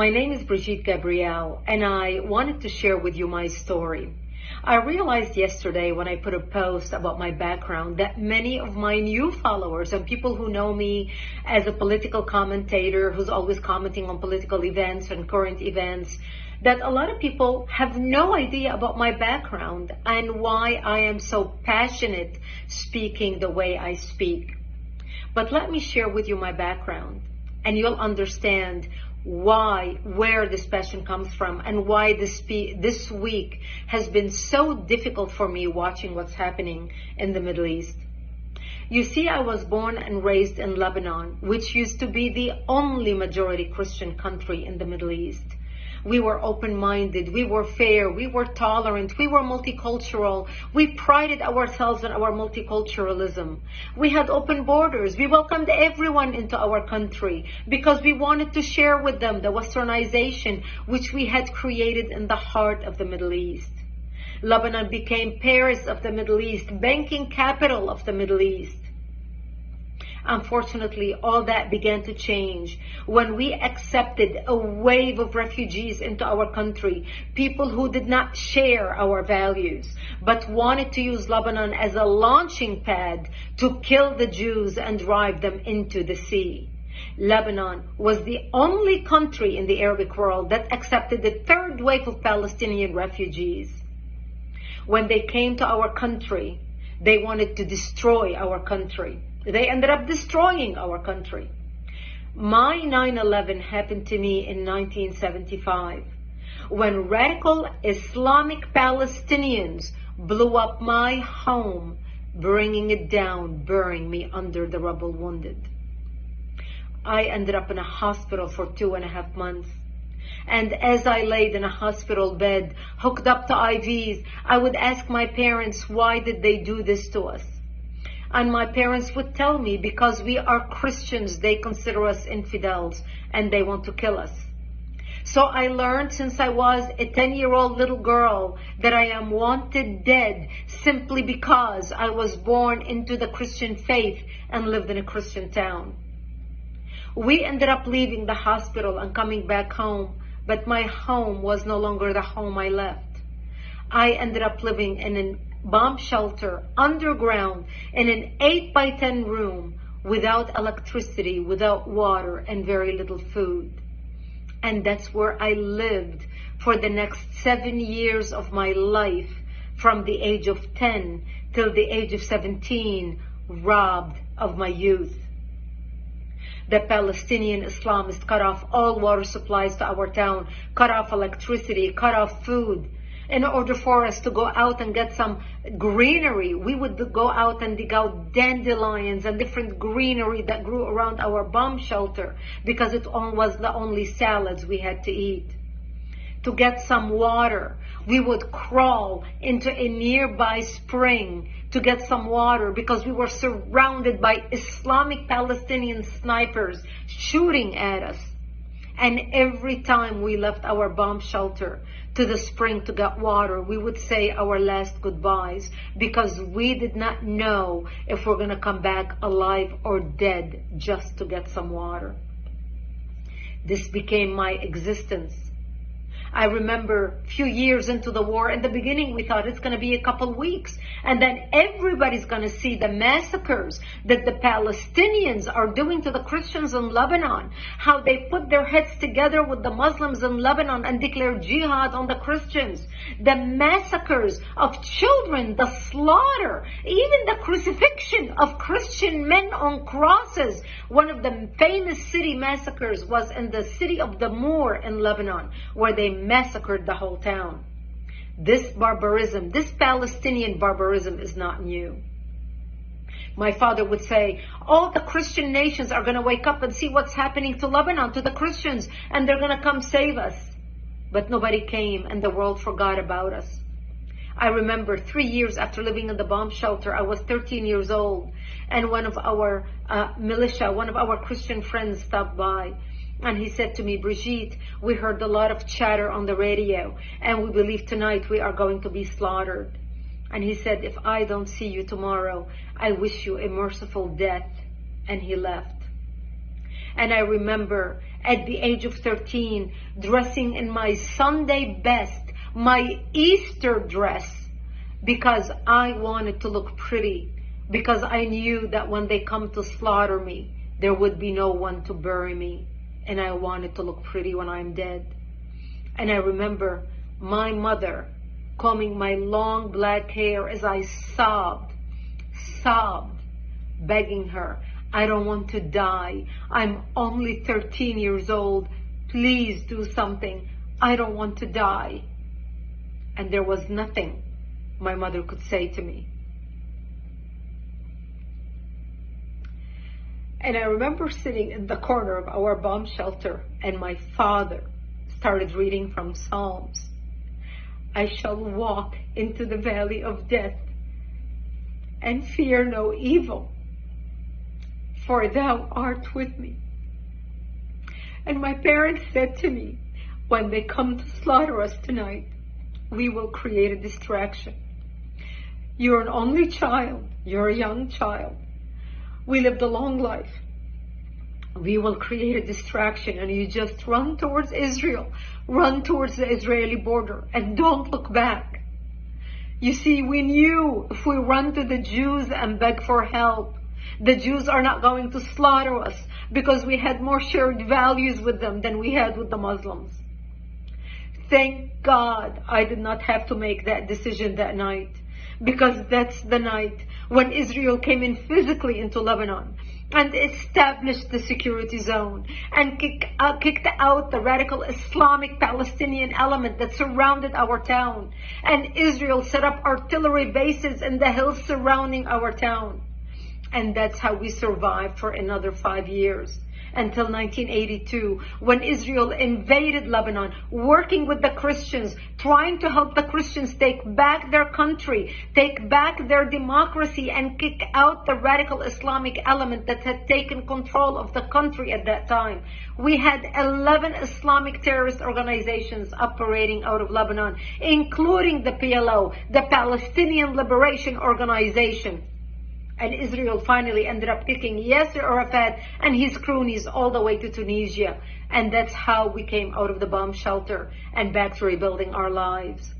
My name is Brigitte Gabriel, and I wanted to share with you my story. I realized yesterday when I put a post about my background that many of my new followers and people who know me as a political commentator who's always commenting on political events and current events, that a lot of people have no idea about my background and why I am so passionate speaking the way I speak. But let me share with you my background, and you'll understand where this passion comes from, and why this week has been so difficult for me watching what's happening in the Middle East. You see, I was born and raised in Lebanon, which used to be the only majority Christian country in the Middle East. We were open-minded, we were fair, we were tolerant, we were multicultural. We prided ourselves on our multiculturalism. We had open borders. We welcomed everyone into our country because we wanted to share with them the westernization which we had created in the heart of the Middle East. Lebanon became Paris of the Middle East, banking capital of the Middle East. Unfortunately, all that began to change when we accepted a wave of refugees into our country, people who did not share our values, but wanted to use Lebanon as a launching pad to kill the Jews and drive them into the sea. Lebanon was the only country in the Arabic world that accepted the third wave of Palestinian refugees. When they came to our country, they wanted to destroy our country. They ended up destroying our country. My 9/11 happened to me in 1975 when radical Islamic Palestinians blew up my home, bringing it down, burying me under the rubble wounded. I ended up in a hospital for 2.5 months. And as I laid in a hospital bed, hooked up to IVs, I would ask my parents, why did they do this to us? And my parents would tell me, because we are Christians, they consider us infidels and they want to kill us. So I learned since I was a 10-year-old little girl that I am wanted dead simply because I was born into the Christian faith and lived in a Christian town. We ended up leaving the hospital and coming back home, but my home was no longer the home I left. I ended up living in a bomb shelter underground in an 8x10 room without electricity, without water, and very little food. And that's where I lived for the next 7 years of my life, from the age of 10 till the age of 17, robbed of my youth. The Palestinian Islamists cut off all water supplies to our town, cut off electricity, cut off food. In order for us to go out and get some greenery, we would go out and dig out dandelions and different greenery that grew around our bomb shelter because it was the only salads we had to eat. To get some water, we would crawl into a nearby spring to get some water because we were surrounded by Islamic Palestinian snipers shooting at us. And every time we left our bomb shelter to the spring to get water, we would say our last goodbyes because we did not know if we're going to come back alive or dead just to get some water. This became my existence. I remember a few years into the war, in the beginning we thought it's going to be a couple weeks, and then everybody's going to see the massacres that the Palestinians are doing to the Christians in Lebanon, how they put their heads together with the Muslims in Lebanon and declare jihad on the Christians, the massacres of children, the slaughter, even the crucifixion of Christian men on crosses. One of the famous city massacres was in the city of the Moor in Lebanon, where they massacred the whole town. This barbarism, this Palestinian barbarism is not new. My father would say, all the Christian nations are going to wake up and see what's happening to Lebanon, to the Christians, and they're going to come save us. But nobody came, and the world forgot about us. I remember 3 years after living in the bomb shelter, I was 13 years old, and one of our militia, one of our Christian friends stopped by. And he said to me, Brigitte, we heard a lot of chatter on the radio, and we believe tonight we are going to be slaughtered. And he said, if I don't see you tomorrow, I wish you a merciful death. And he left. And I remember at the age of 13, dressing in my Sunday best, my Easter dress, because I wanted to look pretty, because I knew that when they come to slaughter me, there would be no one to bury me, and I wanted to look pretty when I'm dead. And I remember my mother combing my long black hair as I sobbed, begging her, I don't want to die. I'm only 13 years old. Please do something. I don't want to die. And there was nothing my mother could say to me. And I remember sitting in the corner of our bomb shelter, and my father started reading from Psalms. I shall walk into the valley of death and fear no evil, for thou art with me. And my parents said to me, when they come to slaughter us tonight, we will create a distraction. You're an only child. You're a young child. We lived a long life. We will create a distraction, and you just run towards Israel. Run towards the Israeli border and don't look back. You see, we knew if we run to the Jews and beg for help, the Jews are not going to slaughter us, because we had more shared values with them than we had with the Muslims. Thank God I did not have to make that decision that night, because that's the night when Israel came in physically into Lebanon and established the security zone and kicked out the radical Islamic Palestinian element that surrounded our town. And Israel set up artillery bases in the hills surrounding our town. And that's how we survived for another 5 years, until 1982, when Israel invaded Lebanon, working with the Christians, trying to help the Christians take back their country, take back their democracy, and kick out the radical Islamic element that had taken control of the country at that time. We had 11 Islamic terrorist organizations operating out of Lebanon, including the PLO, the Palestinian Liberation Organization. And Israel finally ended up kicking Yasser Arafat and his cronies all the way to Tunisia. And that's how we came out of the bomb shelter and back to rebuilding our lives.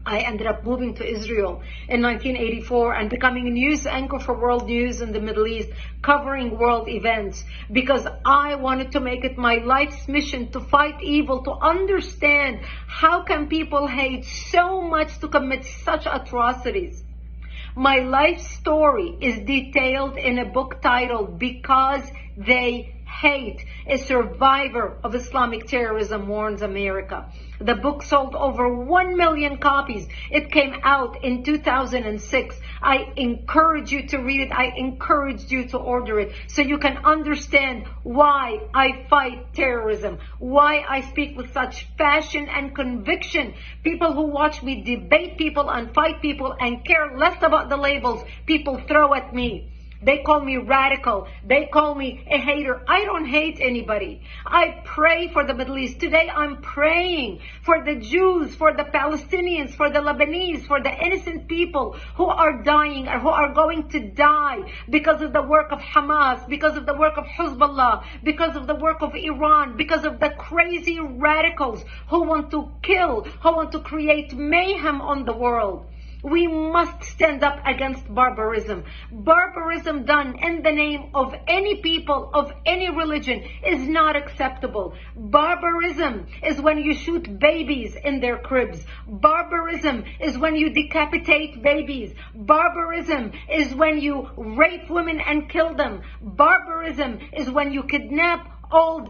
I ended up moving to Israel in 1984 and becoming a news anchor for World News in the Middle East, covering world events, because I wanted to make it my life's mission to fight evil, to understand how can people hate so much to commit such atrocities. My life story is detailed in a book titled Because They Hate. A survivor of Islamic terrorism warns America. The book sold over 1 million copies. It came out in 2006. I encourage you to read it. I encourage you to order it so you can understand why I fight terrorism, why I speak with such passion and conviction. People who watch me debate people and fight people and care less about the labels people throw at me. They call me radical. They call me a hater. I don't hate anybody. I pray for the Middle East. Today I'm praying for the Jews, for the Palestinians, for the Lebanese, for the innocent people who are dying or who are going to die because of the work of Hamas, because of the work of Hezbollah, because of the work of Iran, because of the crazy radicals who want to kill, who want to create mayhem on the world. We must stand up against barbarism. Barbarism done in the name of any people, of any religion, is not acceptable. Barbarism is when you shoot babies in their cribs. Barbarism is when you decapitate babies. Barbarism is when you rape women and kill them. Barbarism is when you kidnap old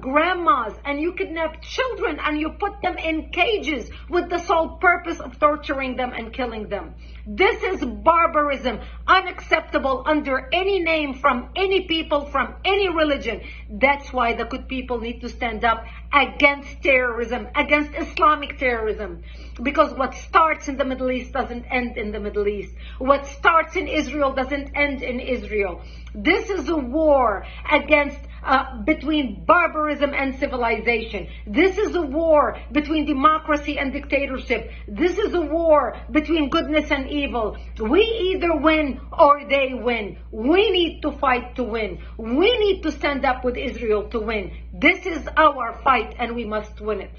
grandmas and you kidnap children and you put them in cages with the sole purpose of torturing them and killing them. This is barbarism, unacceptable under any name, from any people, from any religion. That's why the good people need to stand up against terrorism, against Islamic terrorism. Because what starts in the Middle East doesn't end in the Middle East. What starts in Israel doesn't end in Israel. This is a war against between barbarism and civilization. This is a war between democracy and dictatorship. This is a war between goodness and evil. We either win or they win. We need to fight to win. We need to stand up with Israel to win. This is our fight and we must win it.